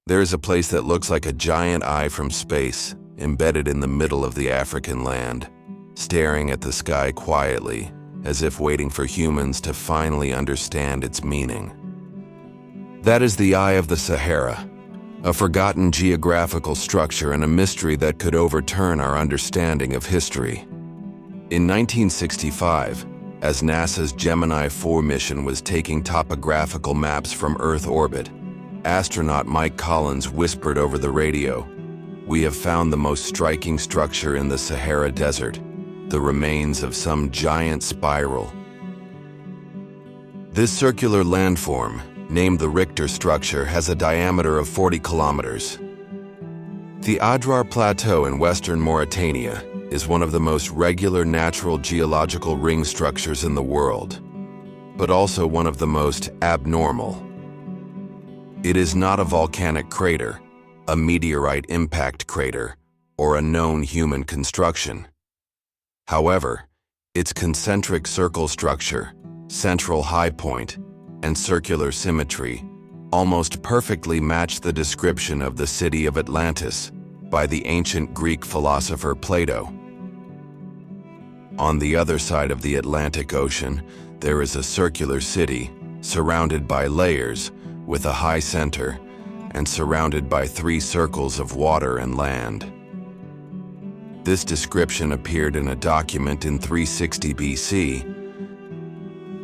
There is a place that looks like a giant eye from space, embedded in the middle of the African land, staring at the sky quietly, as if waiting for humans to finally understand its meaning. That is the Eye of the Sahara, a forgotten geographical structure and a mystery that could overturn our understanding of history. In 1965, as NASA's Gemini 4 mission was taking topographical maps from Earth orbit, astronaut Mike Collins whispered over the radio, "We have found the most striking structure in the Sahara Desert, the remains of some giant spiral." This circular landform, named the Richat Structure, has a diameter of 40 kilometers. The Adrar Plateau in western Mauritania is one of the most regular natural geological ring structures in the world, but also one of the most abnormal. It is not a volcanic crater, a meteorite impact crater, or a known human construction. However, its concentric circle structure, central high point, and circular symmetry almost perfectly match the description of the city of Atlantis by the ancient Greek philosopher Plato. On the other side of the Atlantic Ocean, there is a circular city surrounded by layers, with a high center, and surrounded by 3 circles of water and land. This description appeared in a document in 360 BC.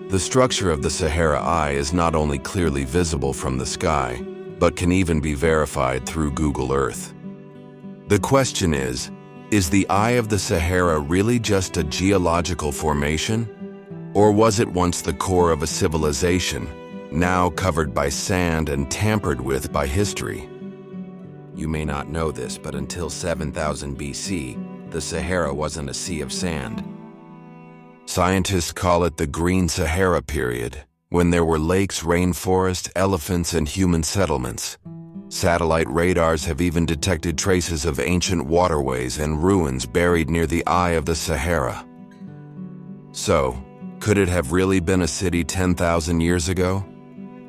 The structure of the Sahara Eye is not only clearly visible from the sky, but can even be verified through Google Earth. The question is the Eye of the Sahara really just a geological formation? Or was it once the core of a civilization, now covered by sand and tampered with by history? You may not know this, but until 7000 BC, the Sahara wasn't a sea of sand. Scientists call it the Green Sahara period, when there were lakes, rainforest, elephants, and human settlements. Satellite radars have even detected traces of ancient waterways and ruins buried near the Eye of the Sahara. So, could it have really been a city 10,000 years ago?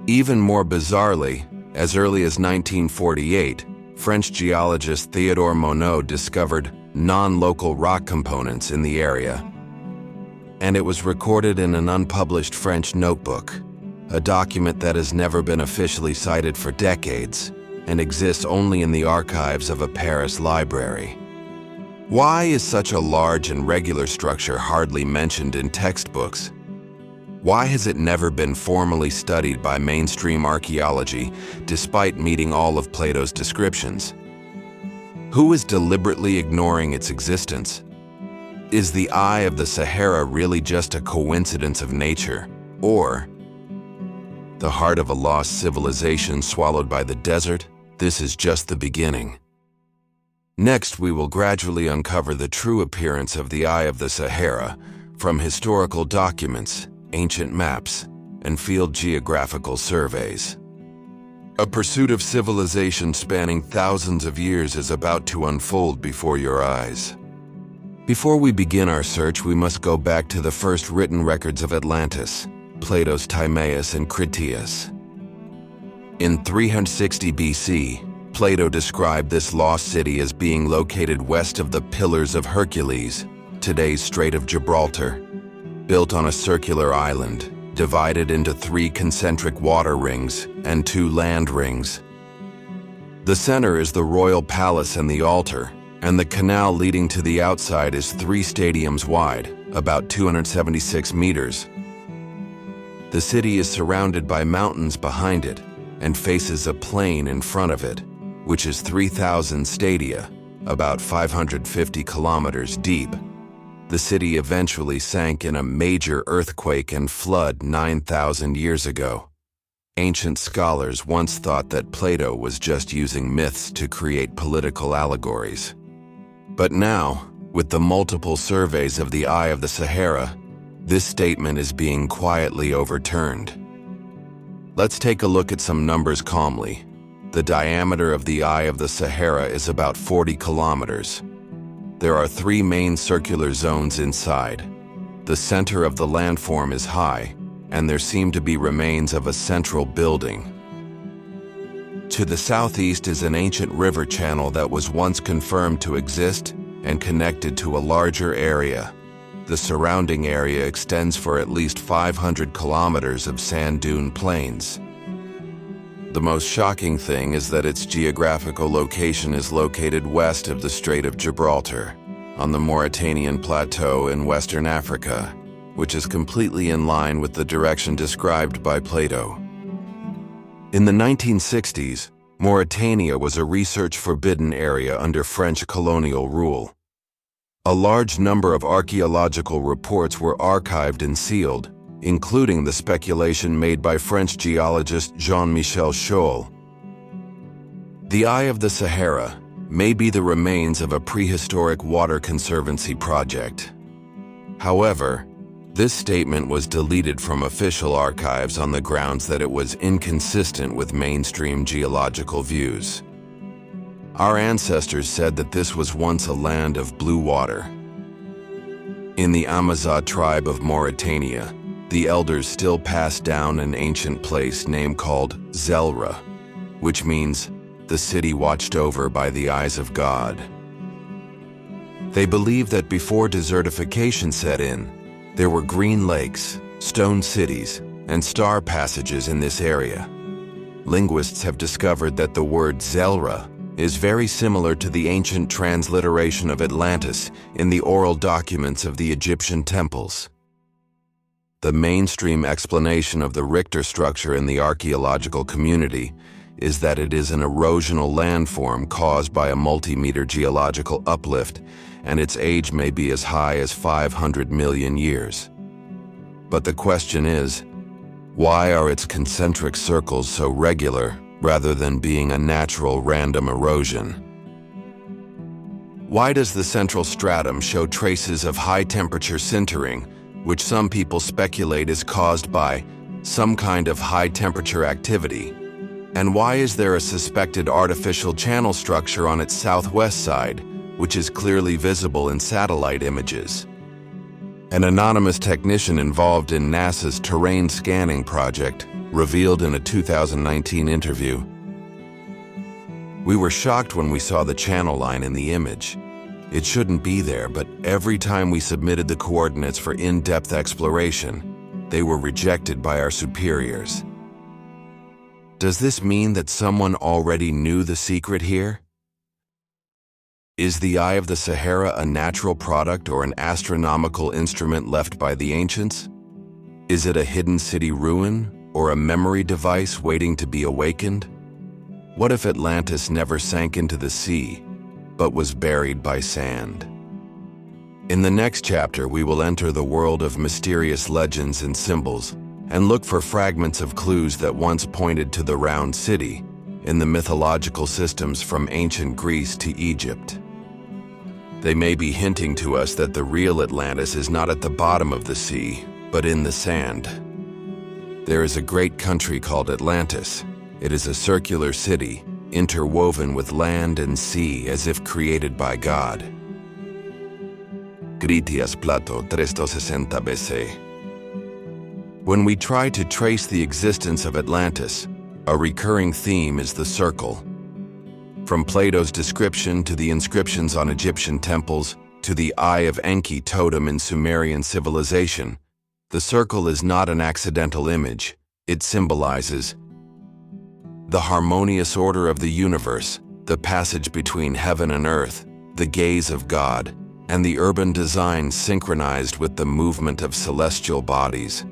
Even more bizarrely, as early as 1948, French geologist Théodore Monod discovered non-local rock components in the area. And it was recorded in an unpublished French notebook, a document that has never been officially cited for decades and exists only in the archives of a Paris library. Why is such a large and regular structure hardly mentioned in textbooks? Why has it never been formally studied by mainstream archaeology, despite meeting all of Plato's descriptions? Who is deliberately ignoring its existence? Is the Eye of the Sahara really just a coincidence of nature, or the heart of a lost civilization swallowed by the desert? This is just the beginning. Next, we will gradually uncover the true appearance of the Eye of the Sahara from historical documents, ancient maps, and field geographical surveys. A pursuit of civilization spanning thousands of years is about to unfold before your eyes. Before we begin our search, we must go back to the first written records of Atlantis, Plato's Timaeus and Critias. In 360 BC, Plato described this lost city as being located west of the Pillars of Hercules, today's Strait of Gibraltar, built on a circular island, divided into 3 concentric water rings and 2 land rings. The center is the royal palace and the altar, and the canal leading to the outside is 3 stadiums wide, about 276 meters. The city is surrounded by mountains behind it and faces a plain in front of it, which is 3,000 stadia, about 550 kilometers deep. The city eventually sank in a major earthquake and flood 9,000 years ago. Ancient scholars once thought that Plato was just using myths to create political allegories. But now, with the multiple surveys of the Eye of the Sahara, this statement is being quietly overturned. Let's take a look at some numbers calmly. The diameter of the Eye of the Sahara is about 40 kilometers. There are 3 main circular zones inside. The center of the landform is high, and there seem to be remains of a central building. To the southeast is an ancient river channel that was once confirmed to exist and connected to a larger area. The surrounding area extends for at least 500 kilometers of sand dune plains. The most shocking thing is that its geographical location is located west of the Strait of Gibraltar, on the Mauritanian Plateau in Western Africa, which is completely in line with the direction described by Plato. In the 1960s, Mauritania was a research-forbidden area under French colonial rule. A large number of archaeological reports were archived and sealed, including the speculation made by French geologist Jean-Michel Scholl. The Eye of the Sahara may be the remains of a prehistoric water conservancy project. However, this statement was deleted from official archives on the grounds that it was inconsistent with mainstream geological views. Our ancestors said that this was once a land of blue water. In the Amazigh tribe of Mauritania, the elders still pass down an ancient place name called Zelra, which means the city watched over by the eyes of God. They believe that before desertification set in, there were green lakes, stone cities, and star passages in this area. Linguists have discovered that the word Zelra is very similar to the ancient transliteration of Atlantis in the oral documents of the Egyptian temples. The mainstream explanation of the Richter structure in the archaeological community is that it is an erosional landform caused by a multi-meter geological uplift, and its age may be as high as 500 million years. But the question is, why are its concentric circles so regular rather than being a natural random erosion? Why does the central stratum show traces of high-temperature sintering, which some people speculate is caused by some kind of high-temperature activity? And why is there a suspected artificial channel structure on its southwest side, which is clearly visible in satellite images? An anonymous technician involved in NASA's terrain scanning project revealed in a 2019 interview, "We were shocked when we saw the channel line in the image. It shouldn't be there, but every time we submitted the coordinates for in-depth exploration, they were rejected by our superiors." Does this mean that someone already knew the secret here? Is the Eye of the Sahara a natural product or an astronomical instrument left by the ancients? Is it a hidden city ruin or a memory device waiting to be awakened? What if Atlantis never sank into the sea, but was buried by sand? In the next chapter, we will enter the world of mysterious legends and symbols and look for fragments of clues that once pointed to the round city in the mythological systems from ancient Greece to Egypt. They may be hinting to us that the real Atlantis is not at the bottom of the sea, but in the sand. There is a great country called Atlantis. It is a circular city, interwoven with land and sea as if created by God. Critias Plato 360 BC. When we try to trace the existence of Atlantis, a recurring theme is the circle. From Plato's description to the inscriptions on Egyptian temples to the Eye of Enki totem in Sumerian civilization, the circle is not an accidental image. It symbolizes the harmonious order of the universe, the passage between heaven and earth, the gaze of God, and the urban design synchronized with the movement of celestial bodies.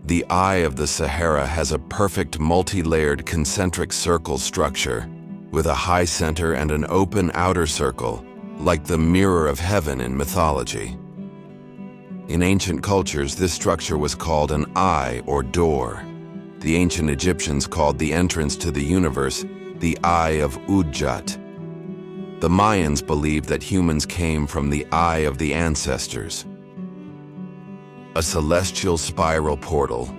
The Eye of the Sahara has a perfect multi-layered concentric circle structure, with a high center and an open outer circle, like the mirror of heaven in mythology. In ancient cultures, this structure was called an eye or door. The ancient Egyptians called the entrance to the universe the Eye of Udjat. The Mayans believed that humans came from the Eye of the ancestors. A celestial spiral portal,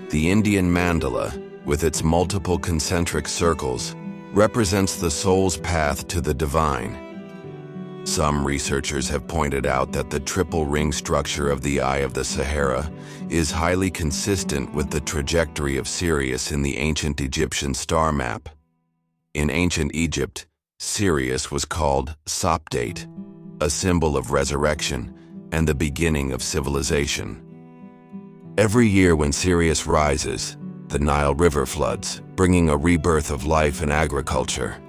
the Indian mandala, with its multiple concentric circles, represents the soul's path to the divine. Some researchers have pointed out that the triple ring structure of the Eye of the Sahara is highly consistent with the trajectory of Sirius in the ancient Egyptian star map. In ancient Egypt, Sirius was called Sopdate, a symbol of resurrection and the beginning of civilization. Every year when Sirius rises, the Nile River floods, bringing a rebirth of life and agriculture.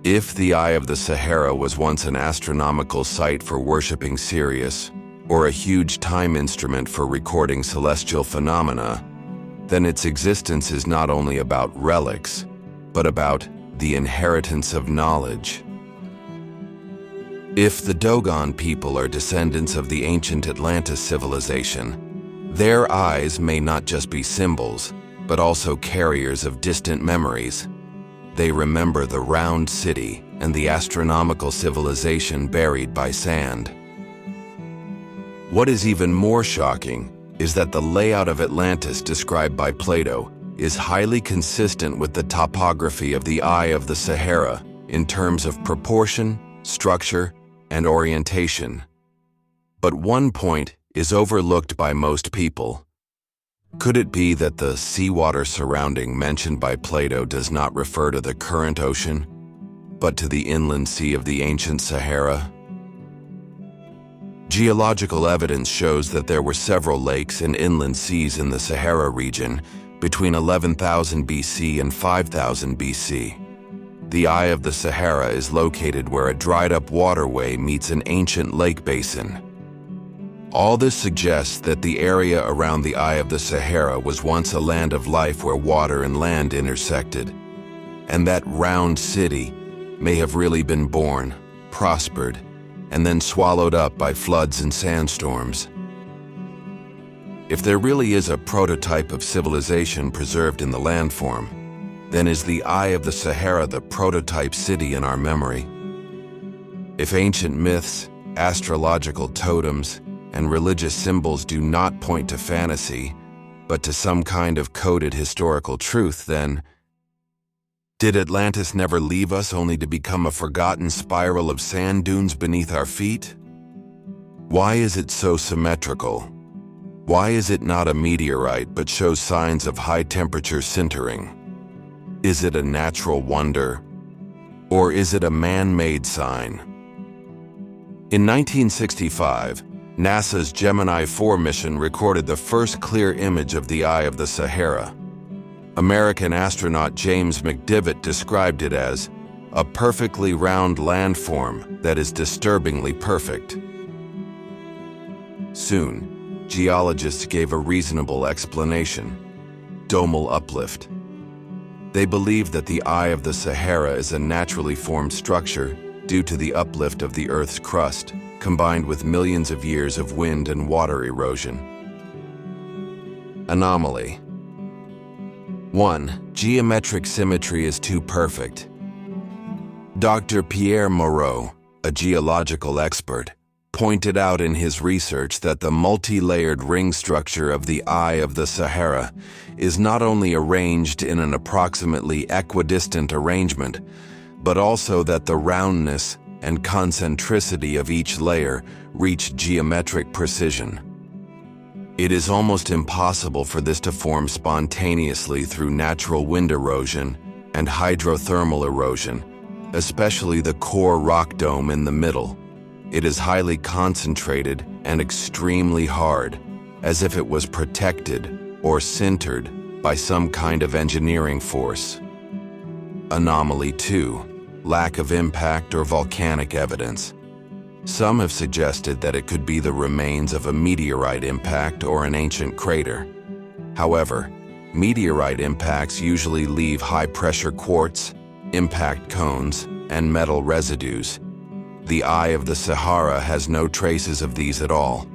If the Eye of the Sahara was once an astronomical site for worshipping Sirius, or a huge time instrument for recording celestial phenomena, then its existence is not only about relics, but about the inheritance of knowledge. If the Dogon people are descendants of the ancient Atlantis civilization, their eyes may not just be symbols, but also carriers of distant memories. They remember the round city and the astronomical civilization buried by sand. What is even more shocking is that the layout of Atlantis described by Plato is highly consistent with the topography of the Eye of the Sahara in terms of proportion, structure, and orientation. But one point is overlooked by most people. Could it be that the seawater surrounding mentioned by Plato does not refer to the current ocean, but to the inland sea of the ancient Sahara? Geological evidence shows that there were several lakes and inland seas in the Sahara region between 11,000 BC and 5,000 BC. The Eye of the Sahara is located where a dried-up waterway meets an ancient lake basin. All this suggests that the area around the Eye of the Sahara was once a land of life where water and land intersected, and that round city may have really been born, prospered, and then swallowed up by floods and sandstorms. If there really is a prototype of civilization preserved in the landform, then is the Eye of the Sahara the prototype city in our memory? If ancient myths, astrological totems, and religious symbols do not point to fantasy, but to some kind of coded historical truth, then did Atlantis never leave us only to become a forgotten spiral of sand dunes beneath our feet? Why is it so symmetrical? Why is it not a meteorite but shows signs of high-temperature sintering? Is it a natural wonder? Or is it a man-made sign? In 1965, NASA's Gemini 4 mission recorded the first clear image of the Eye of the Sahara. American astronaut James McDivitt described it as a perfectly round landform that is disturbingly perfect. Soon, geologists gave a reasonable explanation: domal uplift. They believe that the Eye of the Sahara is a naturally formed structure due to the uplift of the Earth's crust, combined with millions of years of wind and water erosion. Anomaly. 1. Geometric symmetry is too perfect. Dr. Pierre Moreau, a geological expert, pointed out in his research that the multi-layered ring structure of the Eye of the Sahara is not only arranged in an approximately equidistant arrangement, but also that the roundness and concentricity of each layer reach geometric precision. It is almost impossible for this to form spontaneously through natural wind erosion and hydrothermal erosion, especially the core rock dome in the middle. It is highly concentrated and extremely hard, as if it was protected or sintered by some kind of engineering force. Anomaly 2. Lack of impact or volcanic evidence. Some have suggested that it could be the remains of a meteorite impact or an ancient crater. However, meteorite impacts usually leave high-pressure quartz, impact cones, and metal residues. The Eye of the Sahara has no traces of these at all.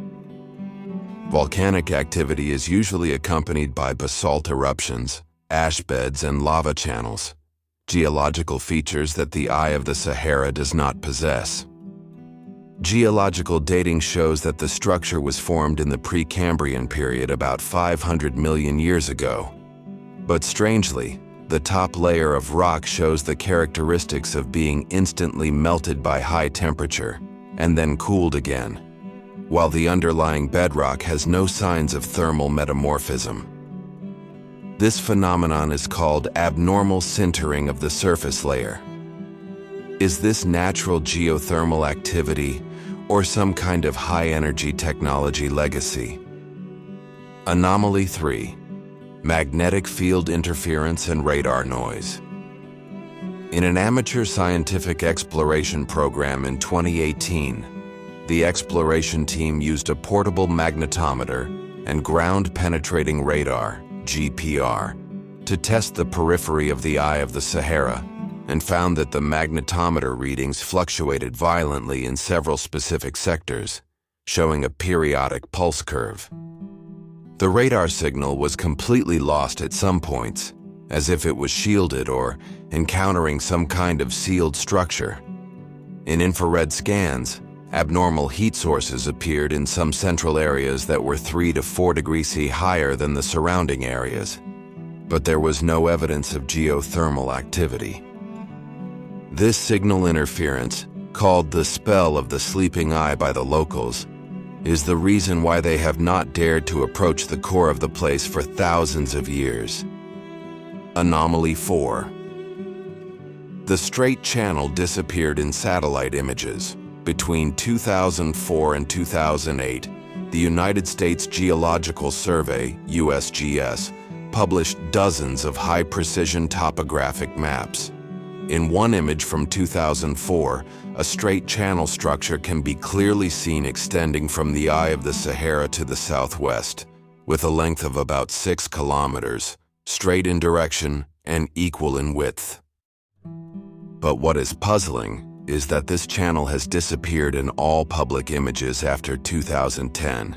Volcanic activity is usually accompanied by basalt eruptions, ash beds, and lava channels, geological features that the Eye of the Sahara does not possess. Geological dating shows that the structure was formed in the Precambrian period about 500 million years ago. But strangely, the top layer of rock shows the characteristics of being instantly melted by high temperature and then cooled again, while the underlying bedrock has no signs of thermal metamorphism. This phenomenon is called abnormal sintering of the surface layer. Is this natural geothermal activity or some kind of high-energy technology legacy? Anomaly 3. Magnetic field interference and radar noise. In an amateur scientific exploration program in 2018, the exploration team used a portable magnetometer and ground-penetrating radar, GPR, to test the periphery of the Eye of the Sahara, and found that the magnetometer readings fluctuated violently in several specific sectors, showing a periodic pulse curve. The radar signal was completely lost at some points, as if it was shielded or encountering some kind of sealed structure. In infrared scans, abnormal heat sources appeared in some central areas that were 3 to 4 degrees C higher than the surrounding areas, but there was no evidence of geothermal activity. This signal interference, called the spell of the sleeping eye by the locals, is the reason why they have not dared to approach the core of the place for thousands of years. Anomaly 4. The Straight Channel disappeared in satellite images. Between 2004 and 2008, the United States Geological Survey, USGS, published dozens of high-precision topographic maps. In one image from 2004, a straight channel structure can be clearly seen extending from the Eye of the Sahara to the southwest, with a length of about 6 kilometers, straight in direction and equal in width. But what is puzzling is that this channel has disappeared in all public images after 2010.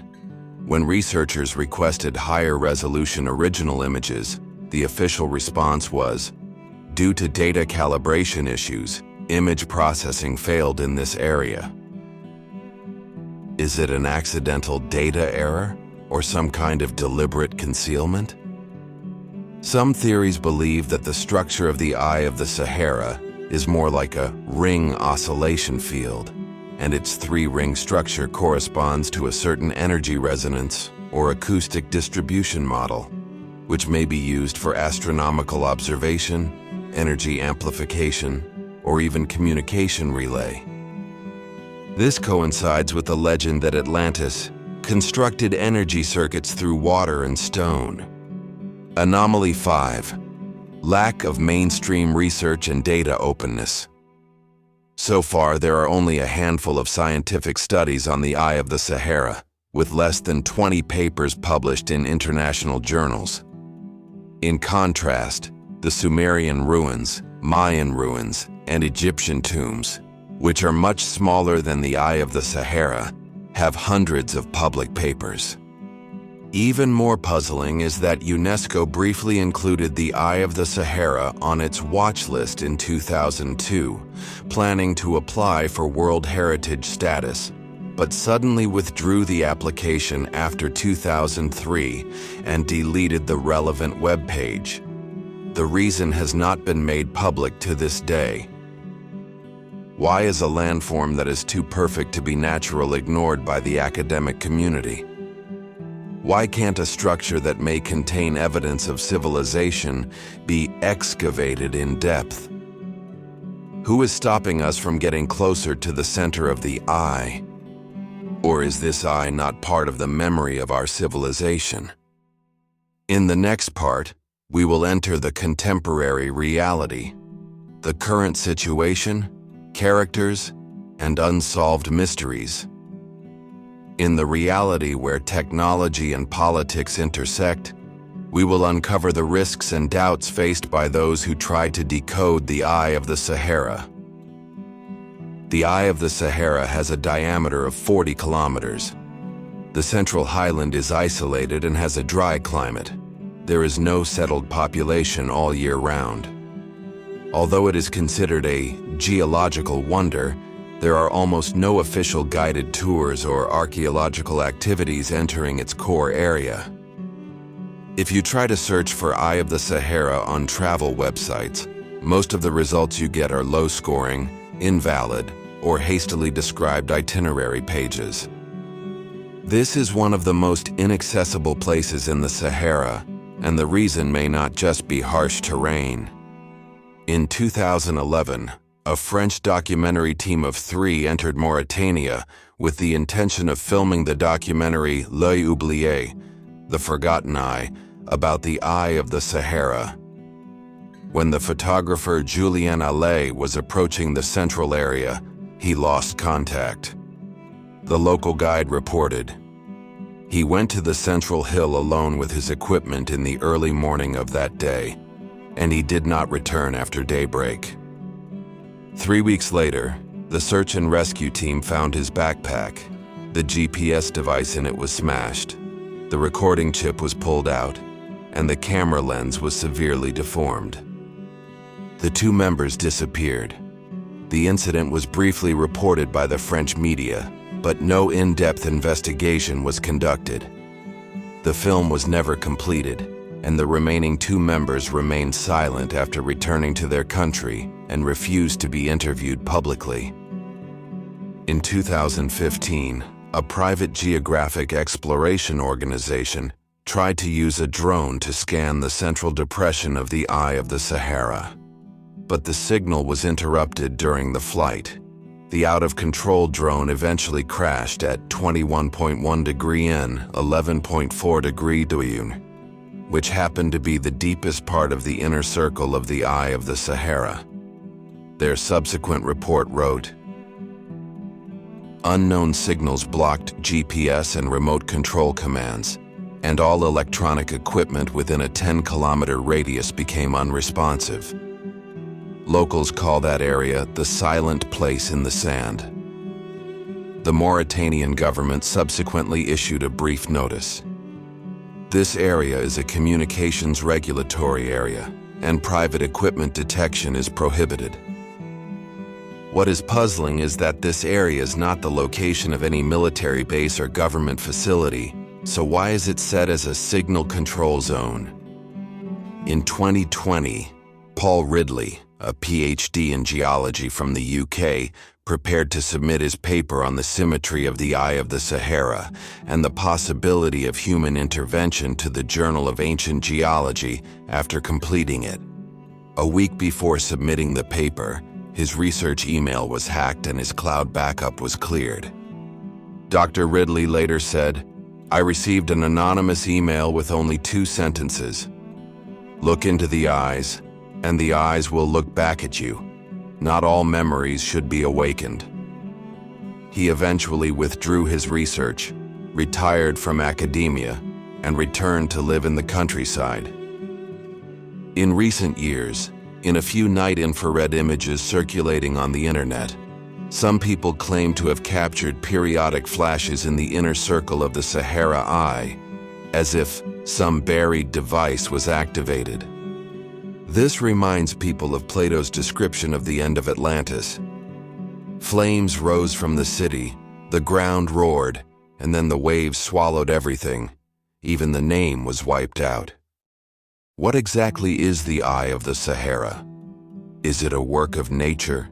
When researchers requested higher resolution original images, the official response was, "Due to data calibration issues, image processing failed in this area." Is it an accidental data error or some kind of deliberate concealment? Some theories believe that the structure of the Eye of the Sahara is more like a ring oscillation field, and its 3-ring structure corresponds to a certain energy resonance or acoustic distribution model, which may be used for astronomical observation, energy amplification, or even communication relay. This coincides with the legend that Atlantis constructed energy circuits through water and stone. Anomaly 5. Lack of mainstream research and data openness. So far, there are only a handful of scientific studies on the Eye of the Sahara, with less than 20 papers published in international journals. In contrast, the Sumerian ruins, Mayan ruins, and Egyptian tombs, which are much smaller than the Eye of the Sahara, have hundreds of public papers. Even more puzzling is that UNESCO briefly included the Eye of the Sahara on its watch list in 2002, planning to apply for World Heritage status, but suddenly withdrew the application after 2003 and deleted the relevant web page. The reason has not been made public to this day. Why is a landform that is too perfect to be natural ignored by the academic community? Why can't a structure that may contain evidence of civilization be excavated in depth? Who is stopping us from getting closer to the center of the eye? Or is this eye not part of the memory of our civilization? In the next part, we will enter the contemporary reality, the current situation, characters, and unsolved mysteries. In the reality where technology and politics intersect, we will uncover the risks and doubts faced by those who try to decode the Eye of the Sahara. The Eye of the Sahara has a diameter of 40 kilometers. The central highland is isolated and has a dry climate. There is no settled population all year round. Although it is considered a geological wonder, there are almost no official guided tours or archaeological activities entering its core area. If you try to search for Eye of the Sahara on travel websites, most of the results you get are low-scoring, invalid, or hastily described itinerary pages. This is one of the most inaccessible places in the Sahara, and the reason may not just be harsh terrain. In 2011, a French documentary team of 3 entered Mauritania with the intention of filming the documentary L'œil oublié, The Forgotten Eye, about the Eye of the Sahara. When the photographer Julien Allais was approaching the central area, he lost contact. The local guide reported, "He went to the central hill alone with his equipment in the early morning of that day, and he did not return after daybreak." 3 weeks later, the search and rescue team found his backpack. The GPS device in it was smashed, the recording chip was pulled out, and the camera lens was severely deformed. The 2 members disappeared. The incident was briefly reported by the French media, but no in-depth investigation was conducted. The film was never completed, and the remaining 2 members remained silent after returning to their country and refused to be interviewed publicly. In 2015, a private geographic exploration organization tried to use a drone to scan the central depression of the Eye of the Sahara. But the signal was interrupted during the flight. The out-of-control drone eventually crashed at 21.1 degree N, 11.4 degree Duyun, which happened to be the deepest part of the inner circle of the Eye of the Sahara. Their subsequent report wrote, "Unknown signals blocked GPS and remote control commands, and all electronic equipment within a 10-kilometer radius became unresponsive." Locals call that area the silent place in the sand. The Mauritanian government subsequently issued a brief notice. This area is a communications regulatory area, and private equipment detection is prohibited. What is puzzling is that this area is not the location of any military base or government facility, so why is it set as a signal control zone? In 2020, Paul Ridley, a PhD in geology from the UK, prepared to submit his paper on the symmetry of the Eye of the Sahara and the possibility of human intervention to the Journal of Ancient Geology after completing it. A week before submitting the paper, his research email was hacked and his cloud backup was cleared. Dr. Ridley later said, "I received an anonymous email with only 2 sentences. Look into the eyes, and the eyes will look back at you. Not all memories should be awakened." He eventually withdrew his research, retired from academia, and returned to live in the countryside. In recent years, in a few night infrared images circulating on the internet, some people claim to have captured periodic flashes in the inner circle of the Sahara Eye, as if some buried device was activated. This reminds people of Plato's description of the end of Atlantis. Flames rose from the city, the ground roared, and then the waves swallowed everything. Even the name was wiped out. What exactly is the Eye of the Sahara? Is it a work of nature?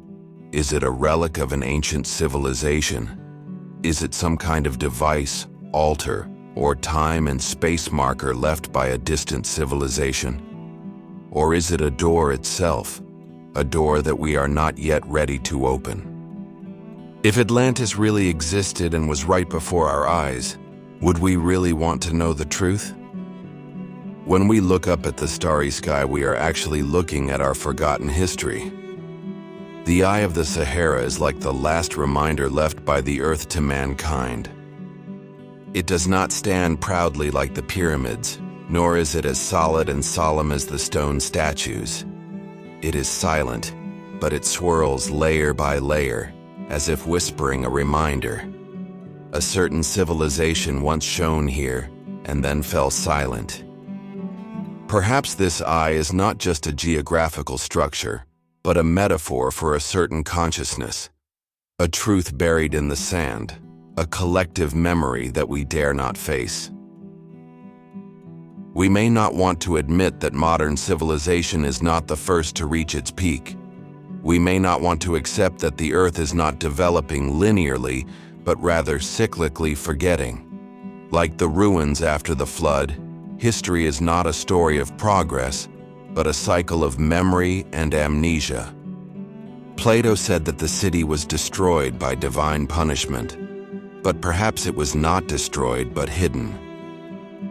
Is it a relic of an ancient civilization? Is it some kind of device, altar, or time and space marker left by a distant civilization? Or is it a door itself, a door that we are not yet ready to open? If Atlantis really existed and was right before our eyes, would we really want to know the truth? When we look up at the starry sky, we are actually looking at our forgotten history. The Eye of the Sahara is like the last reminder left by the Earth to mankind. It does not stand proudly like the pyramids, nor is it as solid and solemn as the stone statues. It is silent, but it swirls layer by layer, as if whispering a reminder. A certain civilization once shone here, and then fell silent. Perhaps this eye is not just a geographical structure, but a metaphor for a certain consciousness, a truth buried in the sand, a collective memory that we dare not face. We may not want to admit that modern civilization is not the first to reach its peak. We may not want to accept that the Earth is not developing linearly, but rather cyclically forgetting. Like the ruins after the flood, History is not a story of progress, but a cycle of memory and amnesia. Plato said that the city was destroyed by divine punishment, but perhaps it was not destroyed but hidden.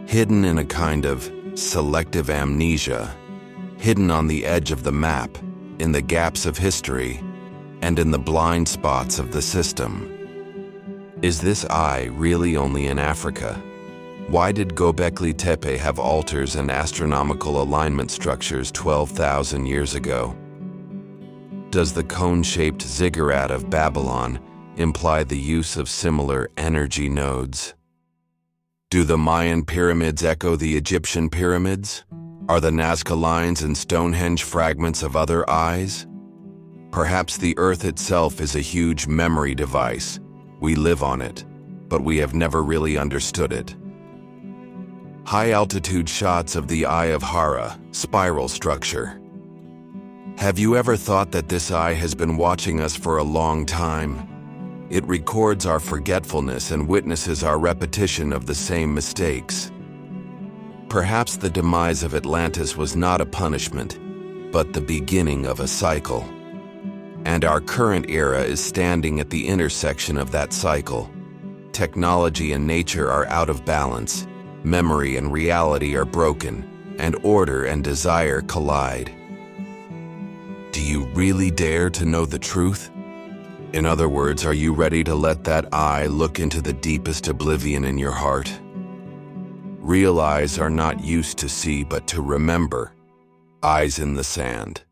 Hidden in a kind of selective amnesia, hidden on the edge of the map, in the gaps of history, and in the blind spots of the system. Is this eye really only in Africa? Why did Göbekli Tepe have altars and astronomical alignment structures 12,000 years ago? Does the cone-shaped ziggurat of Babylon imply the use of similar energy nodes? Do the Mayan pyramids echo the Egyptian pyramids? Are the Nazca lines and Stonehenge fragments of other eyes? Perhaps the Earth itself is a huge memory device. We live on it, but we have never really understood it. High-altitude shots of the Eye of Hara, spiral structure. Have you ever thought that this eye has been watching us for a long time? It records our forgetfulness and witnesses our repetition of the same mistakes. Perhaps the demise of Atlantis was not a punishment, but the beginning of a cycle. And our current era is standing at the intersection of that cycle. Technology and nature are out of balance. Memory and reality are broken, and order and desire collide. Do you really dare to know the truth? In other words, are you ready to let that eye look into the deepest oblivion in your heart? Real eyes are not used to see but to remember. Eyes in the sand.